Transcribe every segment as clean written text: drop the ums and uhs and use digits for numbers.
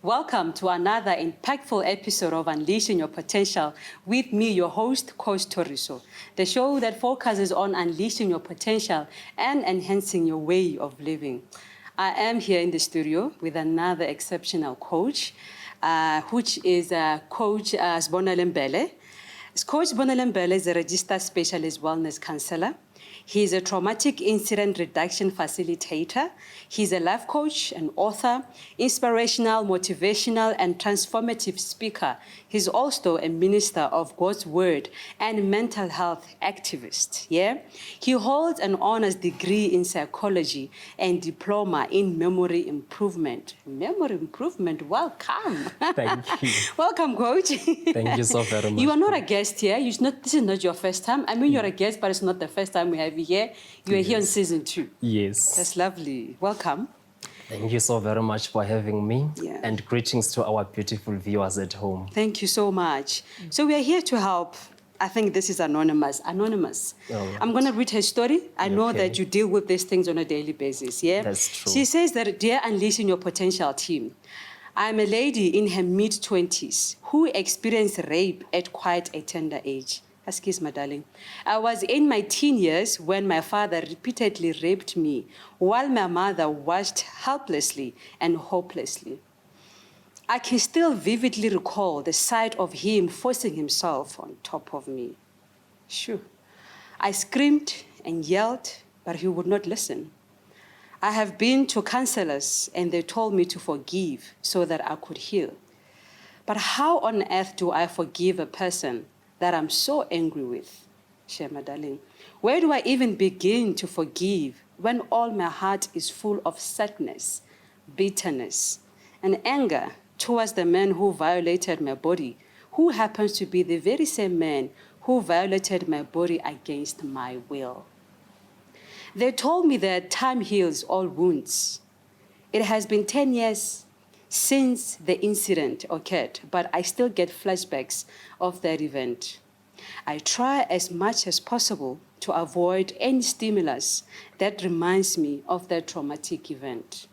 Welcome to another impactful episode of Unleashing Your Potential with me, your host, Coach Toriso, the show that focuses on unleashing your potential and enhancing your way of living. I am here in the studio with another exceptional coach, which is Coach Sibonile Mbele. Coach Sibonile Mbele is a registered specialist wellness counselor. He is a traumatic incident reduction facilitator. He's a life coach, an author, inspirational, motivational, and transformative speaker. He's also a minister of God's word and mental health activist. Yeah, he holds an honors degree in psychology and diploma in memory improvement. Memory improvement, welcome. Thank you. Welcome, Coach. Thank you so very much. You are not a guest here. This is not your first time. I mean, you're a guest, but it's not the first time we have you here. You are here in season 2. Yes. That's lovely. Welcome. Thank you so very much for having me. Yeah. And greetings to our beautiful viewers at home. Thank you so much. So we are here to help. I think this is Anonymous. Anonymous. Right. I'm going to read her story. I know Okay. that you deal with these things on a daily basis. Yeah. That's true. She says that, dear Unleashing Your Potential team, I'm a lady in her mid-20s who experienced rape at quite a tender age. Excuse my darling. I was in my teen years when my father repeatedly raped me while my mother watched helplessly and hopelessly. I can still vividly recall the sight of him forcing himself on top of me. Sure. I screamed and yelled, but he would not listen. I have been to counselors and they told me to forgive so that I could heal. But how on earth do I forgive a person that I'm so angry with? Shema, darling. Where do I even begin to forgive when all my heart is full of sadness, bitterness, and anger towards the man who violated my body, who happens to be the very same man who violated my body against my will? They told me that time heals all wounds. It has been 10 years since the incident occurred, but I still get flashbacks of that event. I try as much as possible to avoid any stimulus that reminds me of that traumatic event.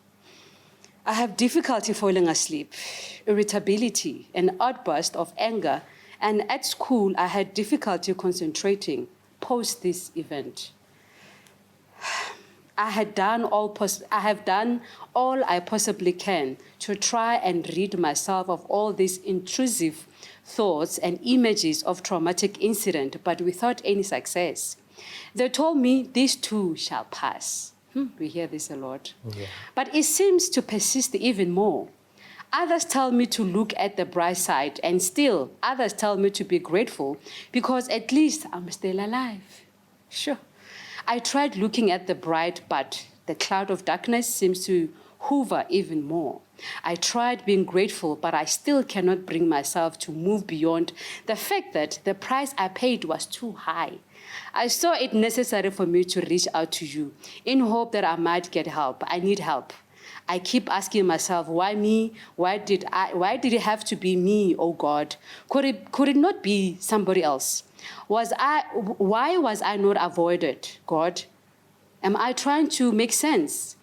I have difficulty falling asleep, irritability, an outburst of anger, and at school I had difficulty concentrating post this event. I have done all I possibly can to try and rid myself of all these intrusive thoughts and images of traumatic incident, but without any success. They told me this too shall pass. We hear this a lot. Yeah. But it seems to persist even more. Others tell me to look at the bright side, and still others tell me to be grateful because at least I'm still alive. Sure. I tried looking at the bright, but the cloud of darkness seems to hover even more. I tried being grateful, but I still cannot bring myself to move beyond the fact that the price I paid was too high. I saw it necessary for me to reach out to you in hope that I might get help. I need help. I keep asking myself, why me? Why did it have to be me, oh God? Could it not be somebody else? Why was I not avoided, God? Am I trying to make sense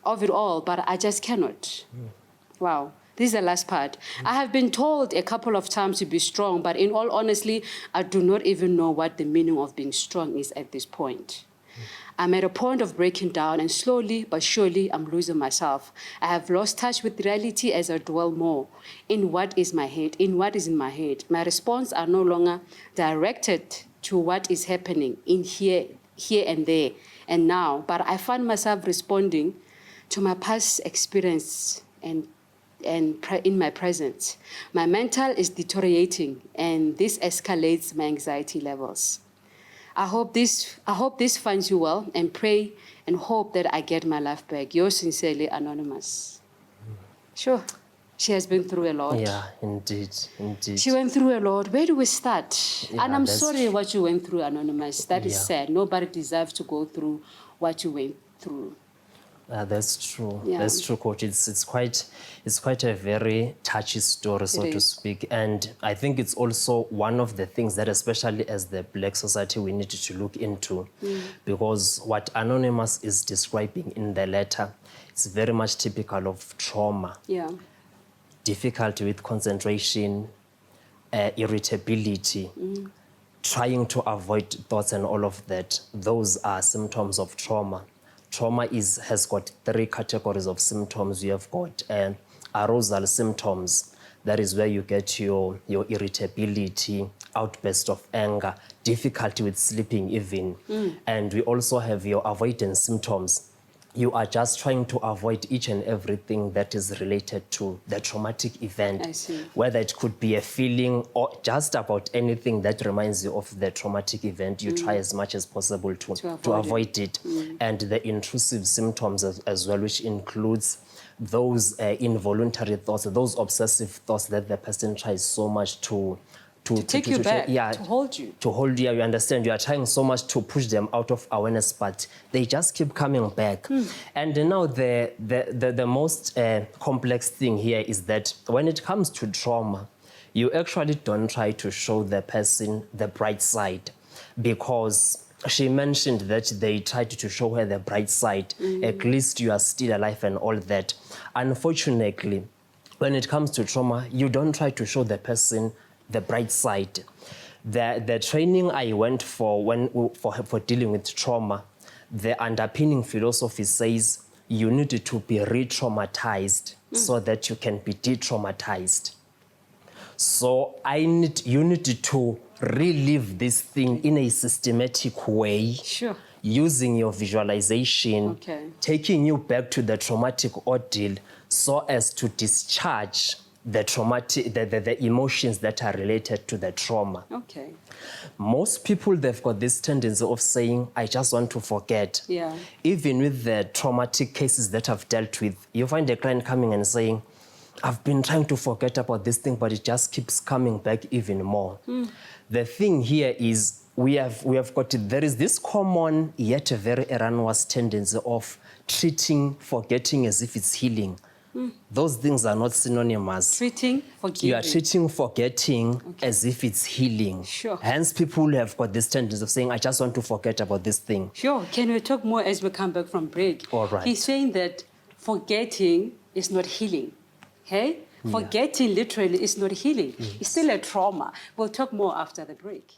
of it all, but I just cannot? Wow, this is the last part. I have been told a couple of times to be strong, but in all honesty, I do not even know what the meaning of being strong is at this point. I'm at a point of breaking down, and slowly but surely I'm losing myself. I have lost touch with reality as I dwell more in what is in my head. My responses are no longer directed to what is happening in here and there and now, but I find myself responding to my past experience and in my present. My mental is deteriorating, and this escalates my anxiety levels. I hope this finds you well, and pray and hope that I get my life back. Yours sincerely, Anonymous. Sure. She has been through a lot. Yeah, indeed. She went through a lot. Where do we start? Yeah, and I'm sorry what you went through, Anonymous. That is Yeah. sad. Nobody deserves to go through what you went through. That's true. Yeah. That's true, Coach. It's quite a very touchy story, so to speak. And I think it's also one of the things that, especially as the Black society, we need to look into, because what Anonymous is describing in the letter is very much typical of trauma. Yeah. difficulty with concentration, irritability, trying to avoid thoughts and all of that. Those are symptoms of trauma. Trauma has got 3 categories of symptoms. You have got arousal symptoms. That is where you get your irritability, outburst of anger, difficulty with sleeping even. And we also have your avoidance symptoms. You are just trying to avoid each and everything that is related to the traumatic event. I see. Whether it could be a feeling or just about anything that reminds you of the traumatic event, you try as much as possible to avoid it. And the intrusive symptoms as well, which includes those involuntary thoughts, those obsessive thoughts that the person tries so much to take you back, to hold you. To hold you, you understand. You are trying so much to push them out of awareness, but they just keep coming back. And now the most complex thing here is that when it comes to trauma, you actually don't try to show the person the bright side, because she mentioned that they tried to show her the bright side. At least you are still alive and all that. Unfortunately, when it comes to trauma, you don't try to show the person the bright side. The training I went for for dealing with trauma, the underpinning philosophy says you need to be re-traumatized so that you can be de-traumatized. So you need to relive this thing in a systematic way. Sure. Using your visualization, taking you back to the traumatic ordeal so as to discharge the emotions that are related to the trauma. Okay. Most people, they've got this tendency of saying, I just want to forget. Yeah. Even with the traumatic cases that I've dealt with, you find a client coming and saying, I've been trying to forget about this thing, but it just keeps coming back even more. The thing here is there is this common yet a very erroneous tendency of treating forgetting as if it's healing. Those things are not synonymous. Treating forgetting. You are treating forgetting as if it's healing. Sure. Hence, people have got this tendency of saying, I just want to forget about this thing. Sure. Can we talk more as we come back from break? All right. He's saying that forgetting is not healing. Okay? Forgetting literally is not healing. It's still a trauma. We'll talk more after the break.